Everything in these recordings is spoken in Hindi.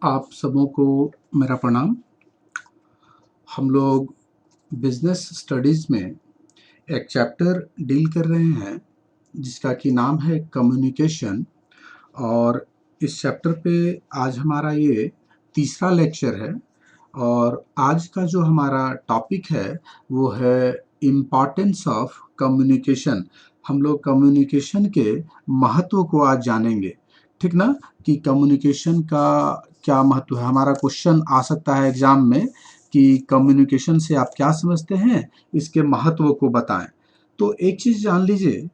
आप सबों को मेरा प्रणाम। हम लोग बिजनेस स्टडीज़ में एक चैप्टर डील कर रहे हैं जिसका कि नाम है कम्युनिकेशन। और इस चैप्टर पे आज हमारा ये तीसरा लेक्चर है। और आज का जो हमारा टॉपिक है वो है इम्पॉर्टेंस ऑफ कम्युनिकेशन। हम लोग कम्युनिकेशन के महत्व को आज जानेंगे, ठीक ना? कि कम्युनिकेशन का क्या महत्व है। हमारा क्वेश्चन आ सकता है एग्जाम में कि कम्युनिकेशन से आप क्या समझते हैं, इसके महत्व को बताएं। तो एक चीज़ जान लीजिए,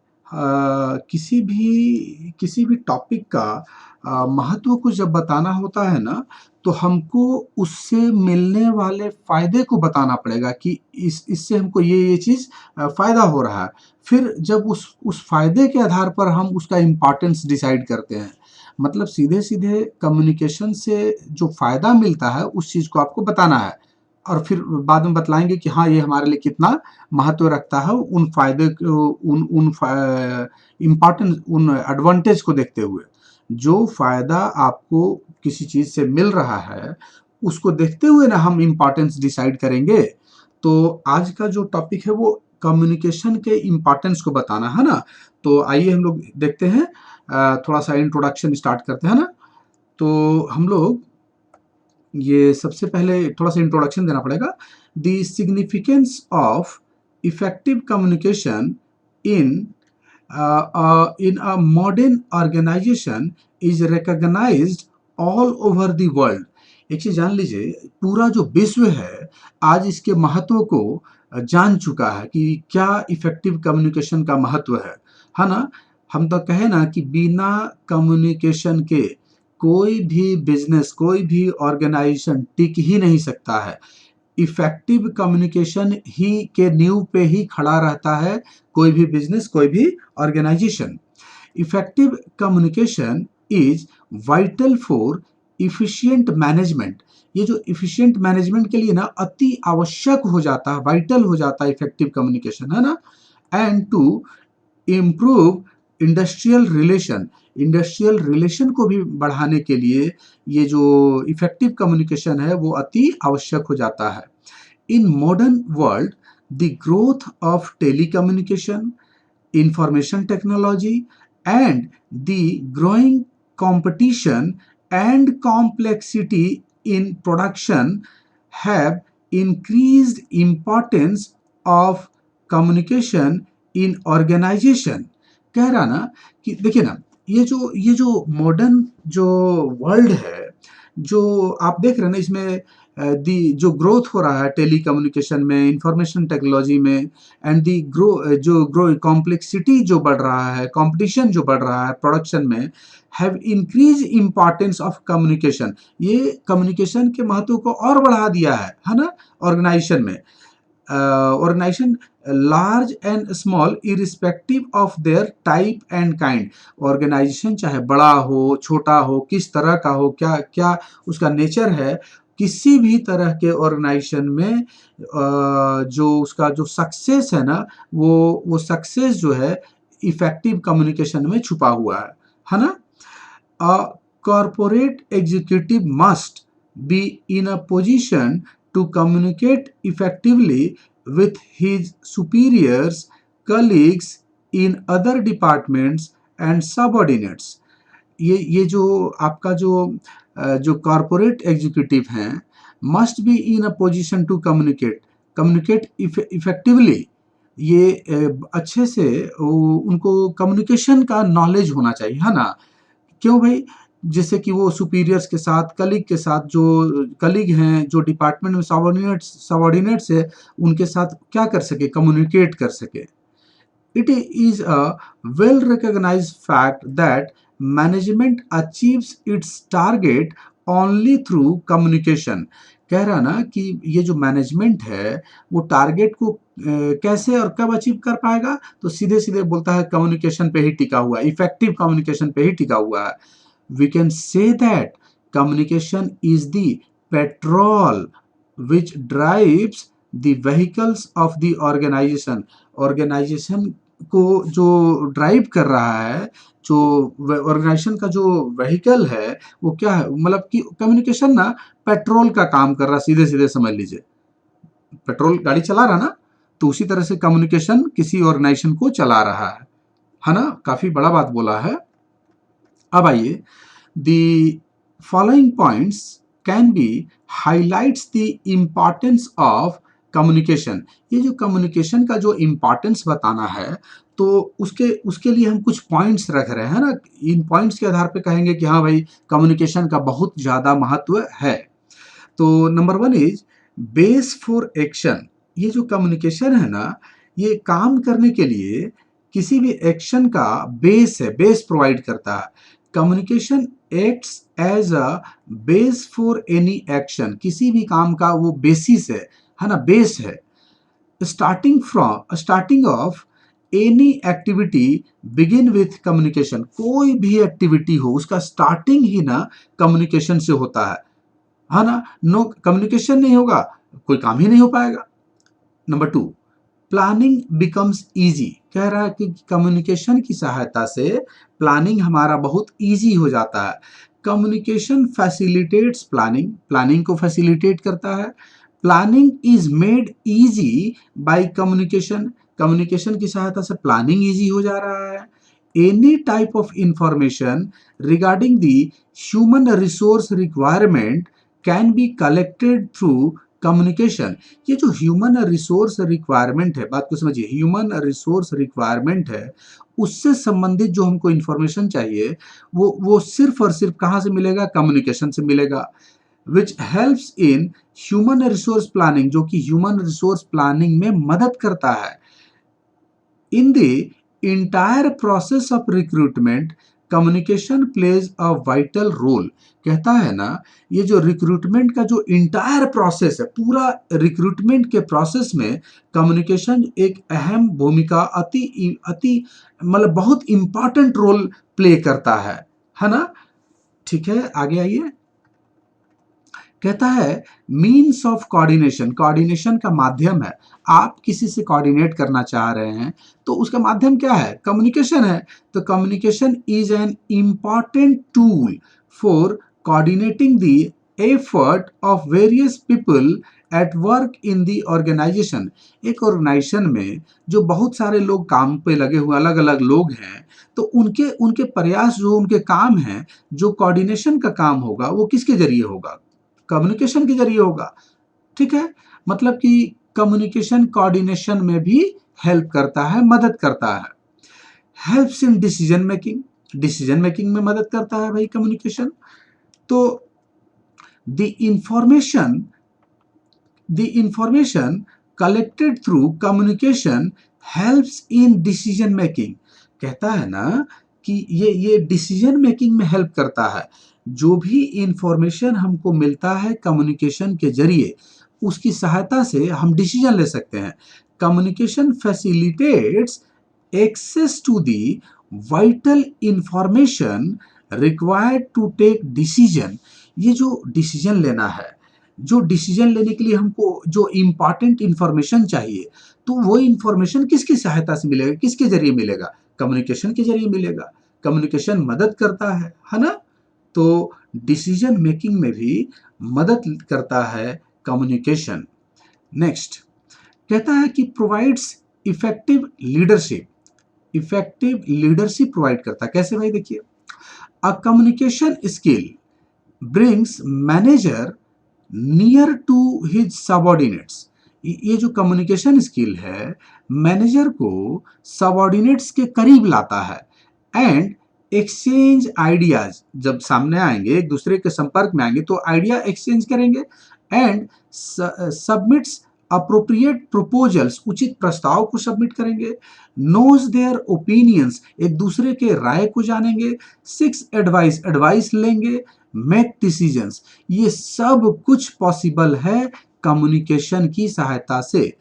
किसी भी टॉपिक का महत्व को जब बताना होता है ना, तो हमको उससे मिलने वाले फ़ायदे को बताना पड़ेगा कि इससे हमको ये चीज़ फ़ायदा हो रहा है। फिर जब उस फ़ायदे के आधार पर हम उसका इम्पोर्टेंस डिसाइड करते हैं। मतलब सीधे-सीधे कम्युनिकेशन से जो फ़ायदा मिलता है उस चीज़ को आपको बताना है और फिर बाद में बतलाएँगे कि हाँ, ये हमारे लिए कितना महत्व रखता है उन फ़ायदे को उन एडवांटेज को देखते हुए। जो फ़ायदा आपको किसी चीज़ से मिल रहा है, उसको देखते हुए ना हम इम्पोर्टेंस डिसाइड करेंगे। तो आज का जो टॉपिक है वो कम्युनिकेशन के इम्पोर्टेंस को बताना है ना। तो आइए हम लोग देखते हैं, थोड़ा-सा इंट्रोडक्शन स्टार्ट करते हैं ना। तो हम लोग ये सबसे पहले थोड़ा-सा इंट्रोडक्शन देना पड़ेगा। The significance of effective communication in in a modern organization is recognized all over the world। एक चीज जान लीजिए, पूरा जो विश्व है आज इसके महत्व को जान चुका है कि क्या इफेक्टिव कम्युनिकेशन का महत्व है ना। हम तो कहे ना कि बिना कम्युनिकेशन के कोई भी बिजनेस, कोई भी ऑर्गेनाइजेशन टिक ही नहीं सकता है। इफेक्टिव कम्युनिकेशन ही के नींव पे ही खड़ा रहता है कोई भी बिजनेस, कोई भी organization. Effective communication is vital for efficient management. ये जो इफिशिएंट मैनेजमेंट के लिए ना अति आवश्यक हो जाता है, वाइटल हो जाता है इफेक्टिव कम्युनिकेशन, है ना। And to improve industrial relation को भी बढ़ाने के लिए ये जो इफेक्टिव कम्युनिकेशन है वो अति आवश्यक हो जाता है। In modern world the growth of telecommunication, information technology and the growing competition and complexity in production have increased importance of communication in organization। कह रहा ना कि देखिए ना, ये जो मॉडर्न जो वर्ल्ड है, जो आप देख रहे हैं ना, इसमें दी जो ग्रोथ हो रहा है टेली कम्युनिकेशन में, इंफॉर्मेशन टेक्नोलॉजी में, एंड दी ग्रो कॉम्प्लेक्सिटी जो बढ़ रहा है, कंपटीशन जो बढ़ रहा है प्रोडक्शन में, have increase importance of communication. ये कम्युनिकेशन के महत्व को और बढ़ा दिया है ना। ऑर्गेनाइजेशन में organization large and small irrespective of their type and kind. Organization चाहे बड़ा हो, छोटा हो, किस तरह का हो, क्या क्या उसका नेचर है, किसी भी तरह के ऑर्गेनाइजेशन में जो उसका जो सक्सेस है ना, वो सक्सेस जो है इफेक्टिव कम्युनिकेशन में छुपा हुआ है ना। A corporate executive must be in a position to communicate effectively with his superiors, colleagues in other departments and subordinates। ये जो आपका जो कॉरपोरेट एग्जीक्यूटिव हैं, must be in a position to communicate effectively. ये अच्छे से उनको कम्युनिकेशन का नॉलेज होना चाहिए, है ना। क्यों भाई? जैसे कि वो सुपीरियर्स के साथ, कलीग के साथ, जो कलीग हैं, जो डिपार्टमेंट में सबॉर्डिनेट्स है, उनके साथ क्या कर सके, कम्युनिकेट कर सके। It is a well recognized fact that management achieves its target only through communication। कह रहा ना कि ये जो मैनेजमेंट है वो टारगेट को कैसे और कब अचीव कर पाएगा, तो सीधे सीधे बोलता है कम्युनिकेशन पे ही टिका हुआ है, इफेक्टिव कम्युनिकेशन पे ही टिका हुआ है। We can say that communication is the petrol which drives the vehicles of the organization। Organization को जो ड्राइव कर रहा है, जो ऑर्गेनाइजेशन का जो व्हीकल है, वो क्या है, मतलब कि कम्युनिकेशन ना पेट्रोल का काम कर रहा है, सीधे सीधे समझ लीजिए। पेट्रोल गाड़ी चला रहा ना, तो उसी तरह से कम्युनिकेशन किसी ऑर्गेनाइजेशन को चला रहा है ना। काफी बड़ा बात बोला है। अब आइए, the following points can be highlights the importance of communication. ये जो कम्युनिकेशन का जो इम्पॉर्टेंस बताना है, तो उसके उसके लिए हम कुछ पॉइंट्स रख रहे हैं ना। इन पॉइंट्स के आधार पे कहेंगे कि हाँ भाई, कम्युनिकेशन का बहुत ज़्यादा महत्व है। तो number one is base for action. ये जो कम्युनिकेशन है ना, ये काम करने के लिए किसी भी एक्शन का बेस है, बेस प्रोवाइड करता है। Communication acts as a base for any action. किसी भी काम का वो बेसिस है ना, बेस है। Starting of any activity begin with communication. कोई भी एक्टिविटी हो, उसका स्टार्टिंग ही ना कम्युनिकेशन से होता है ना। नो कम्युनिकेशन नहीं होगा, कोई काम ही नहीं हो पाएगा। Number two, planning becomes easy. कह रहा है कि कम्युनिकेशन की सहायता से प्लानिंग हमारा बहुत इजी हो जाता है। कम्युनिकेशन फैसिलिटेट्स प्लानिंग, प्लानिंग को फैसिलिटेट करता है। Planning is made easy by communication, communication की सहायता से प्लानिंग इजी हो जा रहा है। Any type of information regarding the human resource requirement can be collected through communication. ये जो ह्यूमन रिसोर्स रिक्वायरमेंट है, बात को समझिए, ह्यूमन रिसोर्स रिक्वायरमेंट है, उससे संबंधित जो हमको इंफॉर्मेशन चाहिए, वो सिर्फ और सिर्फ कहाँ से मिलेगा, कम्युनिकेशन से मिलेगा। Which helps in human resource planning, जो कि ह्यूमन रिसोर्स प्लानिंग में मदद करता है। In the entire process of recruitment communication plays a vital role. कहता है ना, ये जो रिक्रूटमेंट का जो इंटायर प्रोसेस है, पूरा रिक्रूटमेंट के प्रोसेस में कम्युनिकेशन एक अहम भूमिका, अति अति मतलब बहुत इंपॉर्टेंट रोल प्ले करता है ना। ठीक है, आगे आइए। कहता है मीन्स ऑफ कोऑर्डिनेशन, कोऑर्डिनेशन का माध्यम है। आप किसी से कोऑर्डिनेट करना चाह रहे हैं, तो उसका माध्यम क्या है, कम्युनिकेशन है। तो communication is an important tool for coordinating the effort of various people at work in the organisation. एक ऑर्गेनाइजेशन में जो बहुत सारे लोग काम पे लगे हुए अलग अलग लोग हैं, तो उनके उनके प्रयास, जो उनके काम हैं, जो कोऑर्डिनेशन का काम होगा, वो किसके जरिए होगा, कम्युनिकेशन के जरिए होगा। ठीक है, मतलब कि कम्युनिकेशन कोऑर्डिनेशन में भी हेल्प करता है, मदद करता है। Helps in decision making, decision making में मदद करता है भाई कम्युनिकेशन। तो the information collected through communication helps in decision making. कहता है ना कि ये डिसीजन मेकिंग में हेल्प करता है। जो भी इंफॉर्मेशन हमको मिलता है कम्युनिकेशन के जरिए, उसकी सहायता से हम डिसीजन ले सकते हैं। Communication facilitates access to the vital information required to take decision. ये जो डिसीजन लेना है, जो डिसीजन लेने के लिए हमको जो इम्पॉर्टेंट इंफॉर्मेशन चाहिए, तो वो इंफॉर्मेशन किसकी सहायता से मिलेगा, किसके जरिए मिलेगा, कम्युनिकेशन के जरिए मिलेगा। कम्युनिकेशन मदद करता है ना। तो डिसीजन मेकिंग में भी मदद करता है कम्युनिकेशन। नेक्स्ट, कहता है कि provides effective leadership, effective leadership provide करता है। कैसे भाई, देखिए, a communication skill brings manager near to his subordinates. ये जो कम्युनिकेशन स्किल है, मैनेजर को सबॉर्डिनेट्स के करीब लाता है। एंड एक्सचेंज आइडियाज, जब सामने आएंगे, एक दूसरे के संपर्क में आएंगे, तो आइडिया एक्सचेंज करेंगे। एंड सबमिट्स अप्रोप्रिएट प्रपोजल्स, उचित प्रस्ताव को सबमिट करेंगे। नोज देयर ओपिनियंस, एक दूसरे के राय को जानेंगे। सिक्स एडवाइस, एडवाइस लेंगे। मेक डिसीजंस, ये सब कुछ पॉसिबल है कम्युनिकेशन की सहायता से।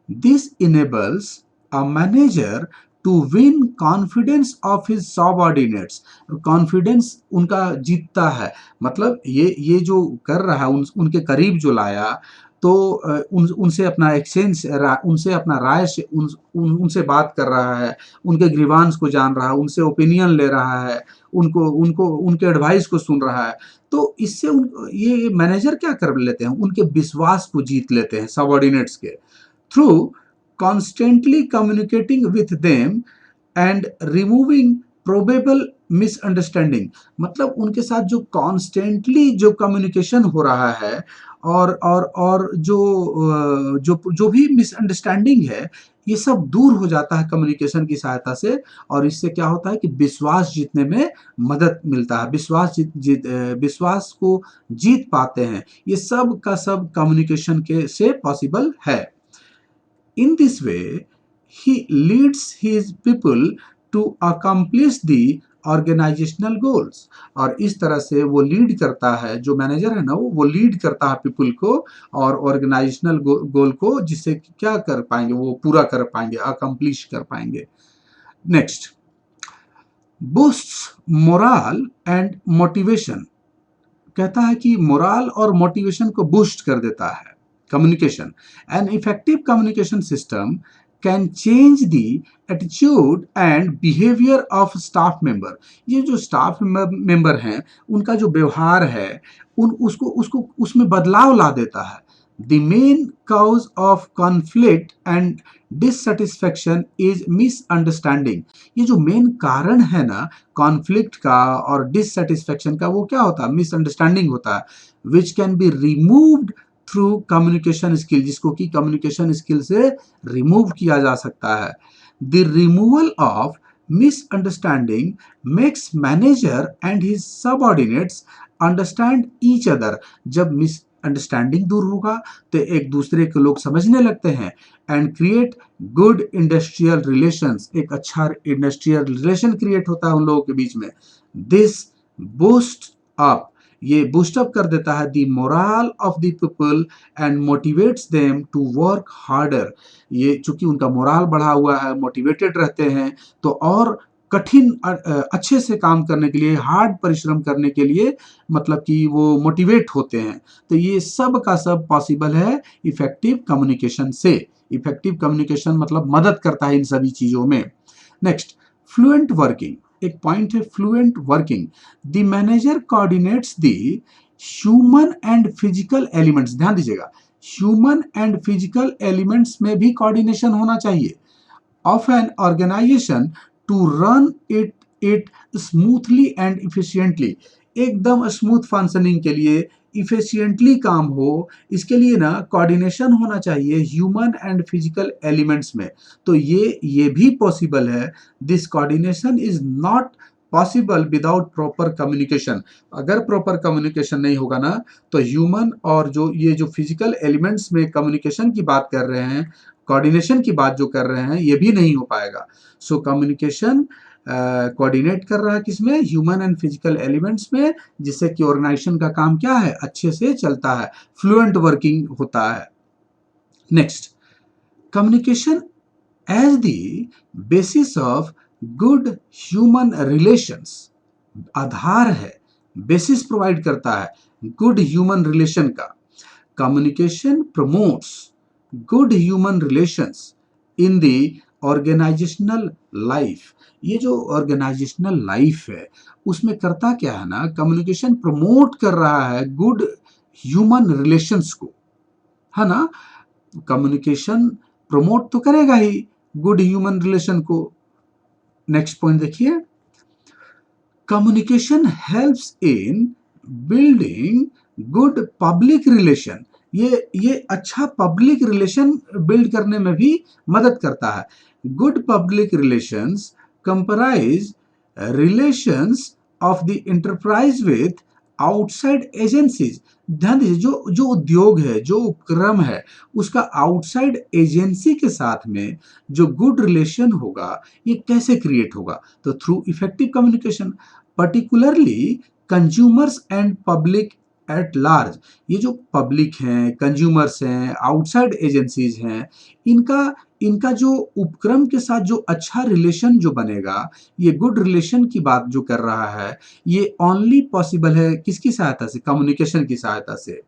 This enables a manager to win confidence of his subordinates. Confidence उनका जीतता है, मतलब ये जो कर रहा है, उनके करीब जो लाया, तो उनसे अपना एक्सचेंज उनसे अपना राय से उनसे बात कर रहा है, उनके ग्रीवांस को जान रहा है, उनसे ओपिनियन ले रहा है, उनको उनको उनके एडवाइस को सुन रहा है। तो इससे ये मैनेजर क्या कर लेते हैं, उनके विश्वास को जीत लेते हैं सबऑर्डिनेट्स के through constantly communicating with them and removing probable misunderstanding. मतलब उनके साथ जो कॉन्स्टेंटली जो कम्युनिकेशन हो रहा है और जो भी मिसअंडरस्टैंडिंग है, ये सब दूर हो जाता है कम्युनिकेशन की सहायता से। और इससे क्या होता है कि विश्वास जीतने में मदद मिलता है, विश्वास को जीत पाते हैं। ये सब का सब कम्युनिकेशन के से पॉसिबल है। In this way, he leads his people to accomplish the organisational goals. और इस तरह से वो लीड करता है, जो मैनेजर है ना वो लीड करता है पीपल को और ऑर्गेनाइजेशनल गोल को, जिससे क्या कर पाएंगे, वो पूरा कर पाएंगे, अकम्प्लिश कर पाएंगे। Next, boosts moral and motivation. कहता है कि मोरल और मोटिवेशन को बूस्ट कर देता है communication. An effective communication system can change the attitude and behaviour of staff member. ये जो स्टाफ मेंबर हैं उनका जो व्यवहार है उसको उसको उसमें बदलाव ला देता है। The main cause of conflict and dissatisfaction is misunderstanding. ये जो मेन कारण है ना कॉन्फ्लिक्ट का और डिससेटिस्फैक्शन का, वो क्या होता है, मिसअंडरस्टैंडिंग होता है, which can be removed through communication skill, जिसको कि कम्युनिकेशन स्किल से रिमूव किया जा सकता है। The removal of misunderstanding makes manager and his subordinates understand each other. जब मिसअंडरस्टैंडिंग दूर होगा तो एक दूसरे को लोग समझने लगते हैं। And create good industrial relations, एक अच्छा इंडस्ट्रियल रिलेशन क्रिएट होता है उन लोगों के बीच में। दिस बूस्ट अप, ये बूस्टअप कर देता है the morale of the people and motivates them to work harder. ये चूंकि उनका मोरल बढ़ा हुआ है, मोटिवेटेड रहते हैं, तो और कठिन अच्छे से काम करने के लिए, हार्ड परिश्रम करने के लिए मतलब कि वो मोटिवेट होते हैं। तो ये सब का सब पॉसिबल है इफेक्टिव कम्युनिकेशन से। इफेक्टिव कम्युनिकेशन मतलब मदद करता है इन सभी चीजों में। Next, fluent working. एक पॉइंट है fluent working. The manager coordinates the human and physical elements. ध्यान दीजिएगा, ह्यूमन एंड फिजिकल एलिमेंट्स में भी कोऑर्डिनेशन होना चाहिए of an organisation to run it smoothly and efficiently. एकदम स्मूथ फंक्शनिंग के लिए, इफिशियंटली काम हो, इसके लिए ना कोऑर्डिनेशन होना चाहिए ह्यूमन एंड फिजिकल एलिमेंट्स में। तो ये भी पॉसिबल है। This coordination is not possible without proper communication. अगर प्रॉपर कम्युनिकेशन नहीं होगा ना तो ह्यूमन और जो फिजिकल एलिमेंट्स में कम्युनिकेशन की बात कर रहे हैं, कोऑर्डिनेशन की बात जो कर रहे हैं, ये भी नहीं हो पाएगा। सो कम्युनिकेशन कोऑर्डिनेट कर रहा है किसमें, ह्यूमन एंड फिजिकल एलिमेंट्स में, जिससे कि ऑर्गेनाइजेशन का काम क्या है, अच्छे से चलता है, फ्लुएंट वर्किंग होता है। Next, communication as the basis of good human relations. आधार है, बेसिस प्रोवाइड करता है गुड ह्यूमन रिलेशन का। Communication promotes good human relations in the organizational life. ये जो ऑर्गेनाइजेशनल लाइफ है उसमें करता क्या है ना, कम्युनिकेशन प्रमोट कर रहा है गुड ह्यूमन रिलेशंस को, है ना। कम्युनिकेशन प्रमोट तो करेगा ही गुड ह्यूमन रिलेशन को। नेक्स्ट पॉइंट देखिए, communication helps in building good public relation. ये अच्छा पब्लिक रिलेशन बिल्ड करने में भी मदद करता है। Good public relations comprise relations of the enterprise with outside agencies. ध्यान दीजिए, जो उद्योग है, जो उपक्रम है, उसका आउटसाइड एजेंसी के साथ में जो गुड रिलेशन होगा, ये कैसे क्रिएट होगा, तो through effective communication, particularly consumers and public at large. ये जो पब्लिक हैं, कंज्यूमर्स हैं, आउटसाइड एजेंसीज हैं, इनका जो उपक्रम के साथ जो अच्छा रिलेशन जो बनेगा, ये गुड रिलेशन की बात जो कर रहा है, ये ओनली पॉसिबल है किसकी सहायता से, कम्युनिकेशन की सहायता से।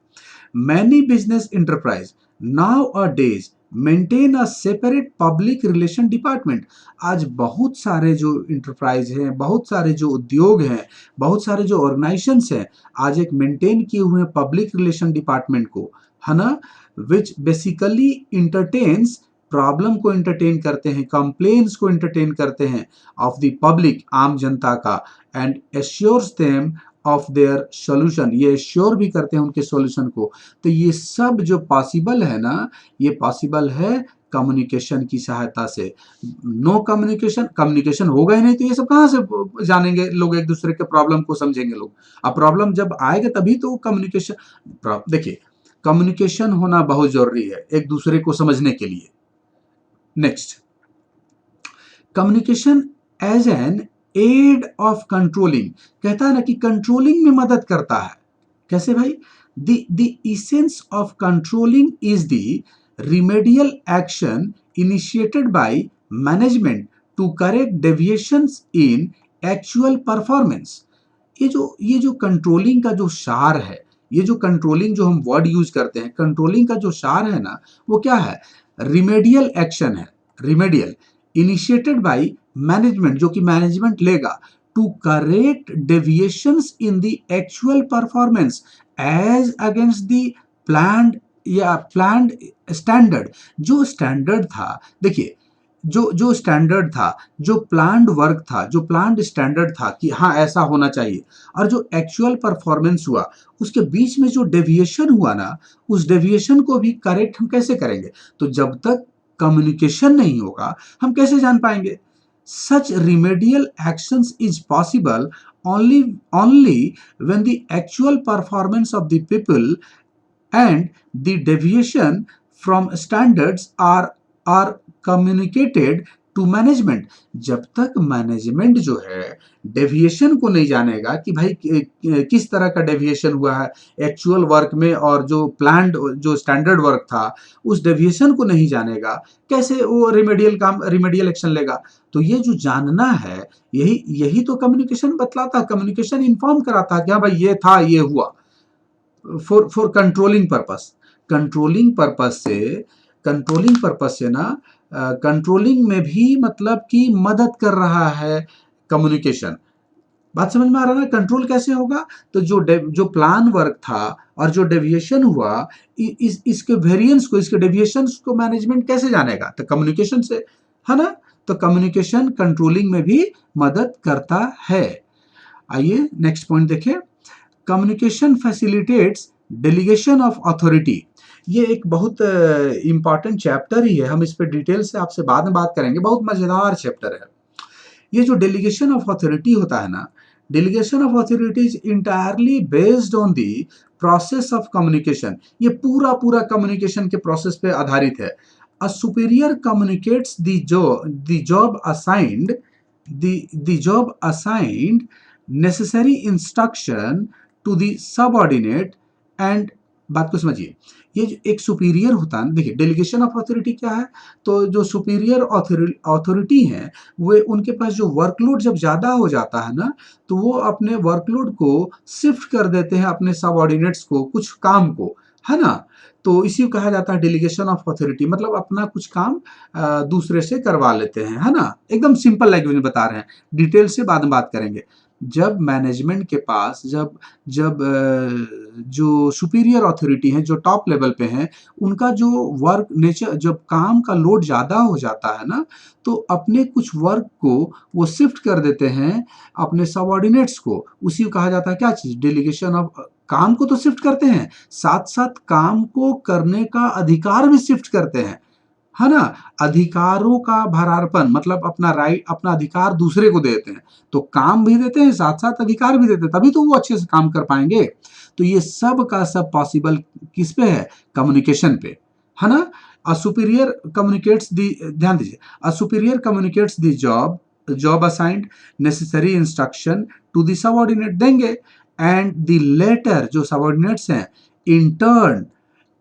Many business enterprise now a days maintain a separate public relation department. आज बहुत सारे जो इंटरप्राइज हैं, बहुत सारे जो उद्योग हैं, बहुत सारे जो ऑर्गेनाइजेशंस हैं, आज एक मेंटेन किए हुए हैं पब्लिक रिलेशन डिपार्टमेंट को, है ना, विच बेसिकली इंटरटेन्स, प्रॉब्लम को इंटरटेन करते हैं, कंप्लेन्स को इंटरटेन करते हैं ऑफ द पब्लिक, आम जनता का, and assures them of their solution, ये एश्योर भी करते हैं उनके सॉल्यूशन को। तो ये सब जो पॉसिबल है ना, ये पॉसिबल है कम्युनिकेशन की सहायता से। नो कम्युनिकेशन, कम्युनिकेशन होगा ही नहीं तो ये सब कहाँ से जानेंगे लोग, एक दूसरे के प्रॉब्लम को समझेंगे लोग। अब प्रॉब्लम जब आएगा तभी तो कम्युनिकेशन, देखिए कम्युनिकेशन होना बहुत जरूरी है एक दूसरे को समझने के लिए। Next, communication as an aid of controlling, कहता है ना कि कंट्रोलिंग में मदद करता है। कैसे भाई? The essence of controlling is the remedial action initiated by management to correct deviations in actual performance. ये जो कंट्रोलिंग का जो सार है, ये जो कंट्रोलिंग जो हम वर्ड यूज करते हैं, कंट्रोलिंग का जो सार है ना, वो क्या है? रिमेडियल एक्शन है। रिमेडियल इनिशिएटेड बाय मैनेजमेंट, जो कि मैनेजमेंट लेगा, to correct deviations in the actual performance as against the planned या प्लान्ड स्टैंडर्ड। जो स्टैंडर्ड था, देखिए जो स्टैंडर्ड था, जो प्लान्ड वर्क था, जो प्लान्ड स्टैंडर्ड था कि हाँ ऐसा होना चाहिए, और जो एक्चुअल परफॉर्मेंस हुआ, उसके बीच में जो डेविएशन हुआ ना, उस डेविएशन को भी करेक्ट हम कैसे करेंगे? तो जब तक कम्युनिकेशन नहीं होगा हम कैसे जान पाएंगे? Such remedial actions is possible only when the actual performance of the people and the deviation from standards are communicated to management। जब तक मैनेजमेंट जो है डेविएशन को नहीं जानेगा कि भाई किस तरह का डेविएशन हुआ है एक्चुअल वर्क में, और जो प्लान्ड जो स्टैंडर्ड वर्क था उस डेविएशन को नहीं जानेगा, कैसे वो रिमेडियल एक्शन लेगा? तो ये जो जानना है, यही तो कम्युनिकेशन बतलाता, कम्युनिकेशन इन्फॉर्म कराता कि हाँ भाई ये था, ये हुआ, for controlling purpose. Controlling purpose से ना, कंट्रोलिंग में भी मतलब कि मदद कर रहा है कम्युनिकेशन। बात समझ में आ रहा है ना? कंट्रोल कैसे होगा? तो जो प्लान वर्क था और जो डेविएशन हुआ, इसके वेरिएंस को, इसके डेविएशंस को मैनेजमेंट कैसे जानेगा? तो कम्युनिकेशन से, है ना? तो कम्युनिकेशन कंट्रोलिंग में भी मदद करता है। आइए नेक्स्ट पॉइंट देखें। Communication facilitates delegation of authority. ये एक बहुत इंपॉर्टेंट चैप्टर ही है, हम इस पर डिटेल से आपसे बाद में बात करेंगे, बहुत मजेदार चैप्टर है। ये जो डेलीगेशन ऑफ अथॉरिटी होता है ना, delegation of authority is entirely based on the process of communication. ये पूरा कम्युनिकेशन के प्रोसेस पे आधारित है। A superior communicates the job assigned necessary instruction to the subordinate and, बात को समझिए, ये जो एक सुपीरियर होता है, देखिए डेलीगेशन ऑफ अथॉरिटी क्या है? तो जो सुपीरियर अथॉरिटी है, वे उनके पास जो वर्कलोड जब ज्यादा हो जाता है ना, तो वो अपने वर्कलोड को शिफ्ट कर देते हैं अपने सबऑर्डिनेट्स को, कुछ काम को, है ना? तो इसी को कहा जाता है डेलीगेशन ऑफ अथॉरिटी, मतलब अपना कुछ काम दूसरे से करवा लेते हैं, है ना? एकदम सिंपल लैंग्वेज में बता रहे हैं, डिटेल से बाद में बात करेंगे। जब मैनेजमेंट के पास जब जो सुपीरियर अथॉरिटी हैं, जो टॉप लेवल पे हैं, उनका जो वर्क नेचर, जब काम का लोड ज़्यादा हो जाता है ना, तो अपने कुछ वर्क को वो शिफ्ट कर देते हैं अपने सबऑर्डिनेट्स को। उसी को कहा जाता है क्या चीज़? Delegation of. काम को तो शिफ्ट करते हैं, साथ साथ काम को करने का अधिकार भी शिफ्ट करते हैं, है ना? अधिकारों का भरारपण, मतलब अपना राइट, अपना अधिकार दूसरे को देते हैं, तो काम भी देते हैं साथ साथ अधिकार भी देते हैं, तभी तो वो अच्छे से काम कर पाएंगे। तो ये सब का सब पॉसिबल किस पे है? कम्युनिकेशन पे, है ना? अ सुपीरियर कम्युनिकेट्स दी, ध्यान दीजिए, a superior communicates the job assigned necessary instruction to the subordinate देंगे, एंड द लेटर, जो सबऑर्डिनेट्स हैं, in turn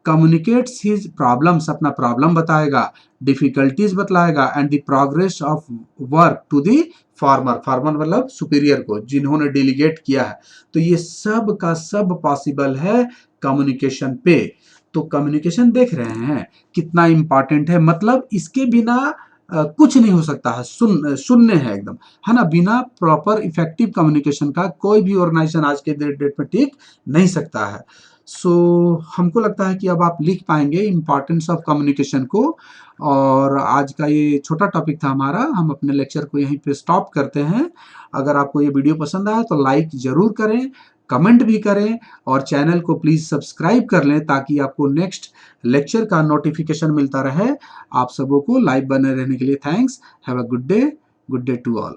communicates his problems, अपना प्रॉब्लम बताएगा, डिफिकल्टीज बतलाएगा, and the progress of work to the former, former मतलब सुपीरियर को, जिन्होंने डेलीगेट किया है। तो ये सब का सब पॉसिबल है कम्युनिकेशन पे। तो कम्युनिकेशन देख रहे हैं कितना इंपॉर्टेंट है, मतलब इसके बिना कुछ नहीं हो सकता है, शून्य है एकदम, है ना। बिना प्रॉपर इफेक्टिव कम्युनिकेशन का कोई भी ऑर्गेनाइजेशन आज के डेट में टिक नहीं सकता है। सो हमको लगता है कि अब आप लिख पाएंगे इम्पॉर्टेंस ऑफ कम्युनिकेशन को। और आज का ये छोटा टॉपिक था हमारा, हम अपने लेक्चर को यहीं पे स्टॉप करते हैं। अगर आपको ये वीडियो पसंद आया तो लाइक जरूर करें, कमेंट भी करें, और चैनल को प्लीज़ सब्सक्राइब कर लें ताकि आपको नेक्स्ट लेक्चर का नोटिफिकेशन मिलता रहे। आप सबों को लाइव बने रहने के लिए thanks. Have a good day to all.